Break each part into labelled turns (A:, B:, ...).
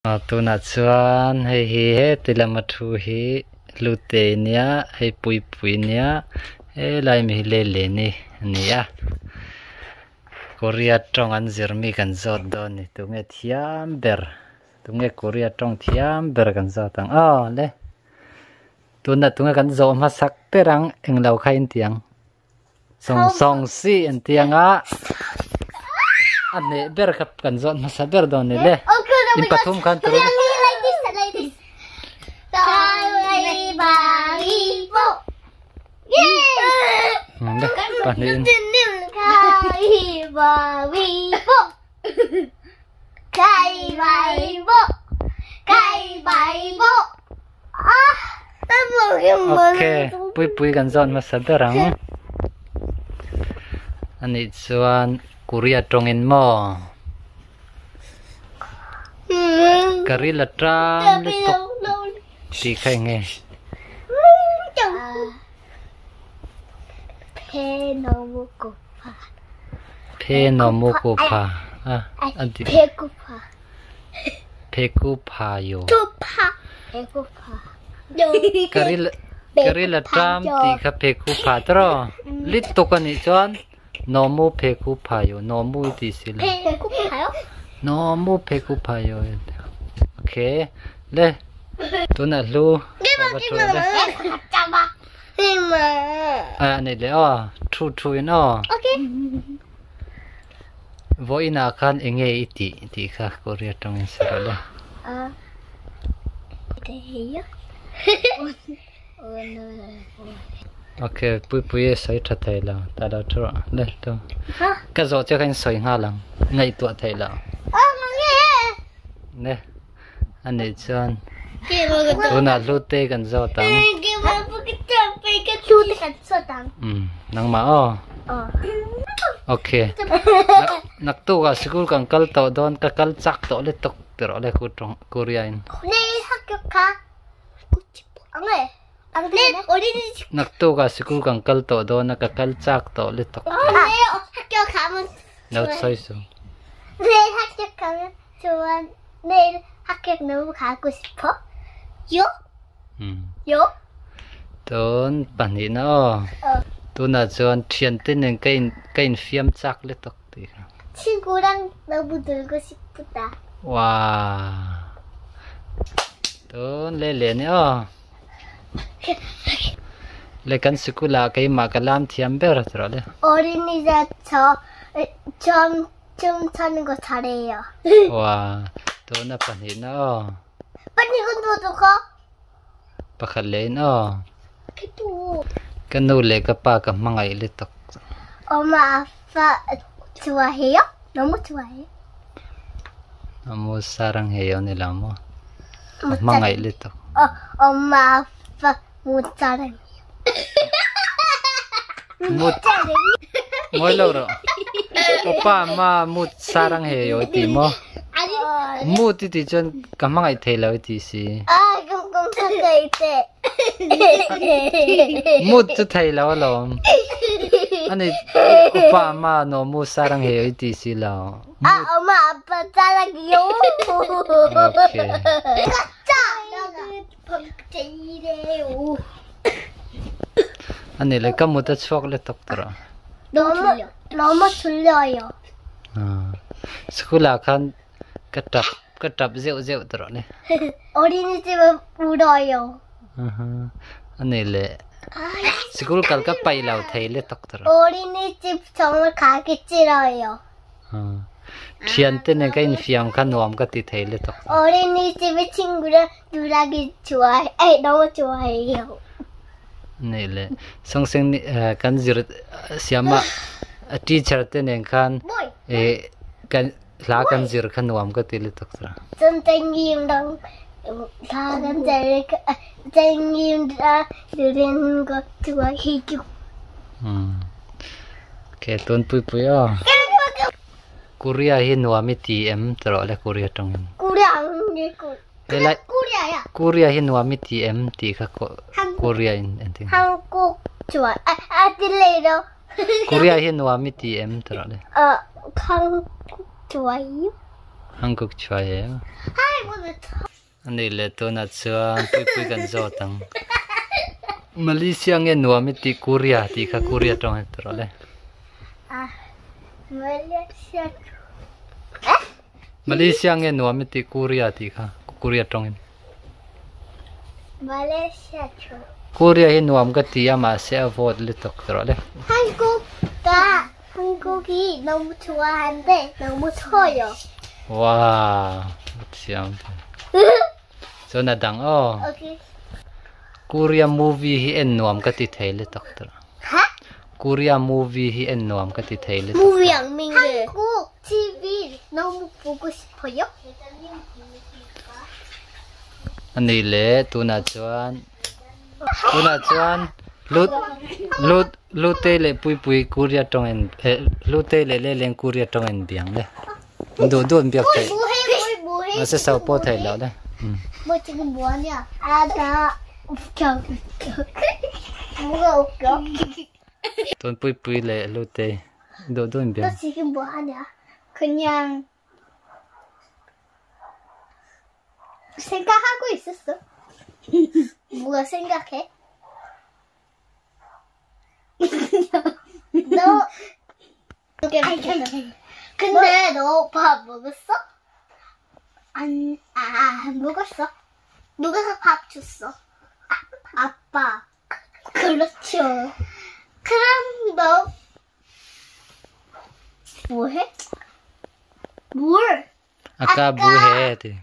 A: tu na chuan hei hi he tilama thu hi lute nia hei pui nia e lai mi le ni nia Korea trong an zirmi kan zot do ni tu nge thiam ber tu nge Korea trong thiam ber kan zot ang le tu nge kan zo ma sak perang eng lau khain tiang song si en tiang a ane ber kap kan zot ma sa ber do ni le in pathum kan tu
B: like this. 가위바위보. 예.
A: 네. panin
B: 가위바위보. 가위바위보. 아, 나
A: okay pui kan zot ma sa berang ani chuan Korea tongin mo kari la tram le tok ti khai nge pe 너무 고파 안디 배고파요 kari la tram ti kha 배고파 들어 litokani 전 너무 배고파요 너무 디실
B: 배고파요?
A: 너무 배고파요 오케이 네 도나 루
B: 잡아.
A: 아니 레 투투이노
B: 오케이.
A: voina khan enge iti kha Korea tong sarale
B: 돼요?
A: okay pui sai tha thaila ta da thro le to ka zo che kan soi nga lang ngai tu thaila ne ane chan tuna lute kan zo tang nang ma okay nak tu ga school kan kal to don ka kal chak to le tok pero le ku tong Korea in
B: 내일 학교 가. 안 해. 내일 어린이집.
A: nak tu ga school kan kal to don ka kal chak to le tok
B: 내일 학교 가면
A: no sai so
B: 내일 학교 가면 좋아. 내일 학교 너무 가고 싶어? 요?
A: don panina tu na chuan thian tin en kain fiam chak le tok ti
B: 친구랑 너무 놀고 싶다.
A: wa don le ni le kan sikula kai ma kalam thiam ber tro le
B: 어린이집 좀 타는 거 잘해요.
A: wa don na panina
B: 빨리 이건 가.
A: pakhallen
B: 또
A: kanu le ka pa ka mangai le tok
B: 엄마 아빠 좋아해요? 너무 좋아해요?
A: amo sarang heyo nila mo mangai le tok
B: 엄마 아빠 못 자랑해요.
A: mut moi lo ro papa ma mut sarang heyo ti mo
B: 아니
A: mut ti jon ka mangai thela ti si
B: 꽁꽁 사가 있대.
A: mut tu thela lo ani papa ma no mu sarang heyo ti si la
B: 엄마 아빠 사랑해요.
A: okay
B: 가짜. 이래요.
A: ani le ka mut chok le tok tro
B: 너무 졸려요.
A: skula khan katap zeu tro le
B: 어린이집은 울어요.
A: ani le school kal ka pai lau thei le tok tro
B: 어린이집 정말 가기 싫어요.
A: thian te ne kain fiam khan nom ka ti thei le tok
B: 어린이집에 친구랑 놀기 좋아해. 너무 좋아해요.
A: nei le songseng ni kan zir siama teacher te ne khan kan la kan zir khan nom ka ti le tok tra
B: 선생님이랑 선생님이랑 들은 거 좋아해요.
A: ke ton pui Korea hi nuami ti em tro le Korea tong
B: 꿀이 안 읽고.
A: Elai
B: 꿀이야.
A: Korea hi nuami ti em ti kha Korea in enting
B: 한국 좋아. 아들레로.
A: Korea hi nuami ti em tro le
B: 한국 좋아해요?
A: 한국 좋아해요?
B: 할머니
A: Ani le to na chuan pui kan zo tang. Malaysia nge nuam ti Korea ti kha Korea tong he tro le.
B: 아 말레이시아
A: Malaysia nge nuam ti Korea ti kha Korea tong he.
B: 말레이시아 초
A: Korea he nuam ka ti ama se avod le tok tro le.
B: 한국이 너무 좋아하는데 너무 커요.
A: Wow, siam. So na dang
B: 오케이.
A: Korea movie hi en nuam ka ti thei le tok tro.
B: 하?
A: Korea movie hi en nuam ka ti thei le.
B: 무비 양민들. 한국 TV 너무 보고 싶어요.
A: Ani le tu na chuan lu te le pui Korea tong en lu te le leng Korea tong en biang le du biak te
B: 뭐해?
A: se sao po thai lo le
B: 뭐 지금 뭐하냐? 아, 나 웃겨. 뭐가 웃겨?
A: ton pui le lu te du
B: 너
A: biang
B: 지금 뭐하냐? 그냥 생각하고 있었어. 뭐가 생각해? 너 근데 너 밥 먹었어? 안 먹었어. 누가 밥 줬어? 아빠. 그렇죠. 그럼 너 뭐해? 뭘?
A: aka bu he ti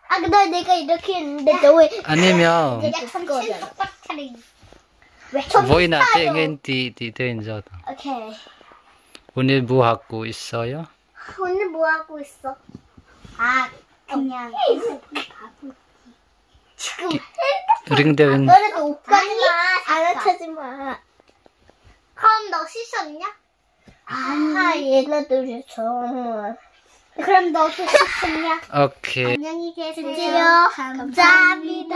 B: 아까 내가 이렇게 했는데 너 왜?
A: 아니면
B: 약간 똑같이 왜?
A: voina te ngen ti te zo
B: 오케이.
A: 오늘 뭐 하고 있어요?
B: 오늘 뭐 하고 있어? 그냥 지금
A: 링대는
B: 너네도 옷까지 마. 알아차지 마. 그럼 너 씻었냐? 얘네들이 정말. 그럼 너도 씻었냐?
A: 오케이
B: 안녕히 계세요. 감사합니다.